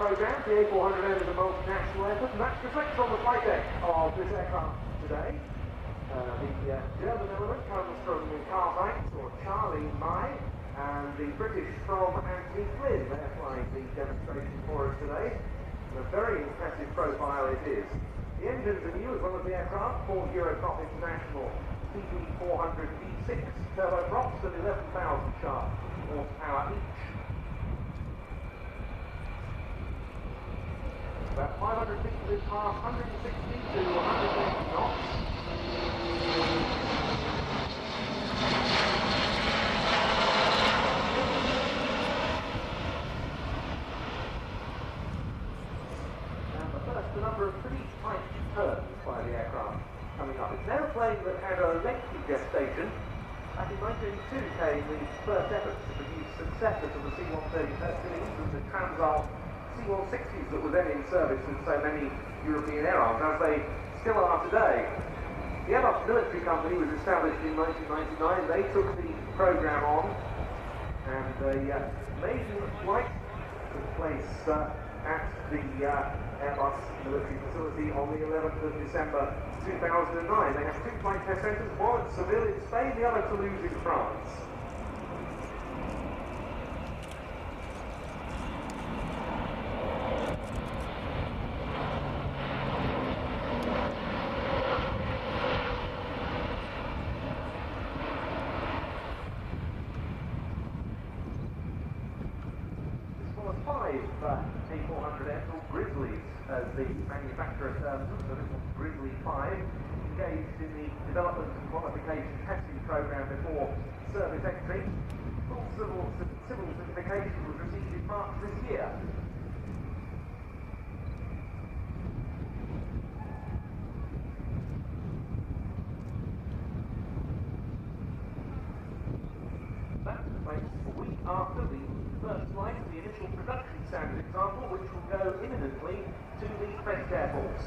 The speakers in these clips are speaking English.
programme. The A400M is a multinational aircraft, and that reflects on the flight deck of this aircraft today. The German element comes from Karl Heinz, or Charlie Mai, and the British from Anthony Flynn. They're flying the demonstration for us today. And a very impressive profile it is. The engines are new as well as the aircraft. 4 Eurocop International CB400 V6 turboprops and 11,000 sharp horsepower each. About 500 meters past 160 to 180 knots. And first, a number of pretty tight turns by the aircraft coming up. It's an aeroplane that had a lengthy gestation. Back in 1982 came the first efforts to produce successors of the C-130 Hercules and the Transall C-160s that were then in service with so many European airlines, as they still are today. The Airbus Military company was established in 1999. They took the program on, and the maiden flight took place at the Airbus Military facility on the 11th of December 2009. They have 2 flight test centres, one at Seville in Spain, the other Toulouse in France. A400M, or Grizzlies as the manufacturer terms them, so this one's Grizzly 5, engaged in the development and qualification testing program before service entry. Full civil certification was received in March this year. That takes a week after the first flight, the initial production standard example, which will go imminently to the French airports.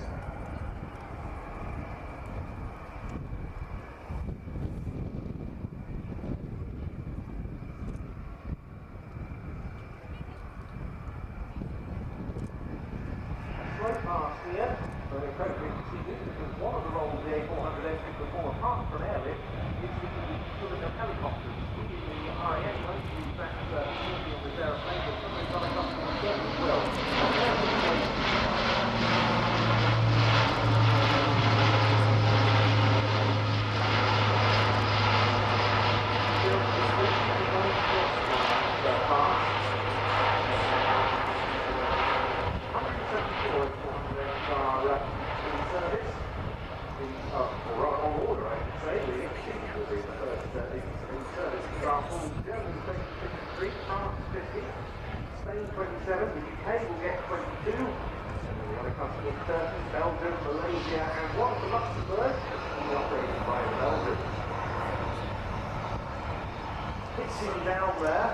A slow pass here for the appropriate procedures, because one of the roles the A400M can perform apart from airlift is the equivalent of helicopters. In the RAF, most use that facility on this aeroplane, but some of these other customers certainly will. Spain 27, the UK will get 22, and the other customers Turkey, Belgium, Malaysia, and one for Luxembourg, being operated by Belgium. Pitching down there.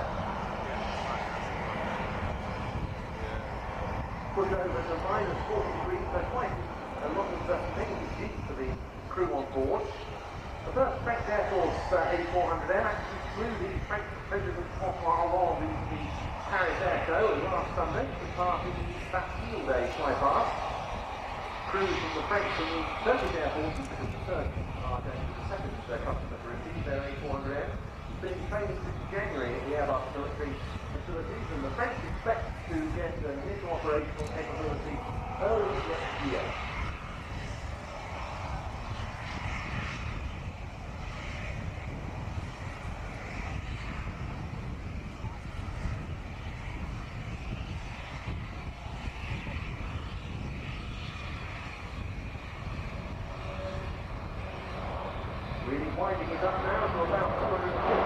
Push over to minus 40 degrees, so quite a lot of negative heat for the crew on board. The first French Air Force A400M actually flew the French President's hotline on the Paris Air Show last Sunday to part in the Bastille Day flypast. Crews from the French and the Turkish Air Forces, because the Turks are going to be the second customer to receive their A400M, been training since January at the Airbus Military facilities, and the French expect to get an initial operational capability early next year. Really winding it up now to about 250.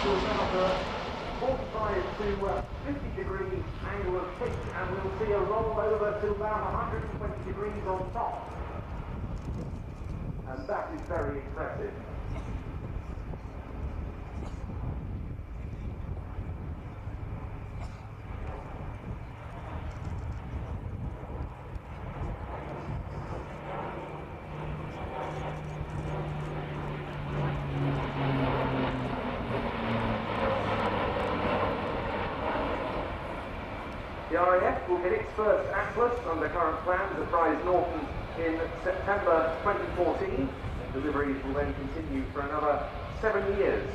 To about 45 to 50 degree angle of pitch, and we'll see a roll over to about 120 degrees on top. And that is very impressive. The RAF will get its first Atlas under current plans at Rise Norton in September 2014. Deliveries will then continue for another 7 years.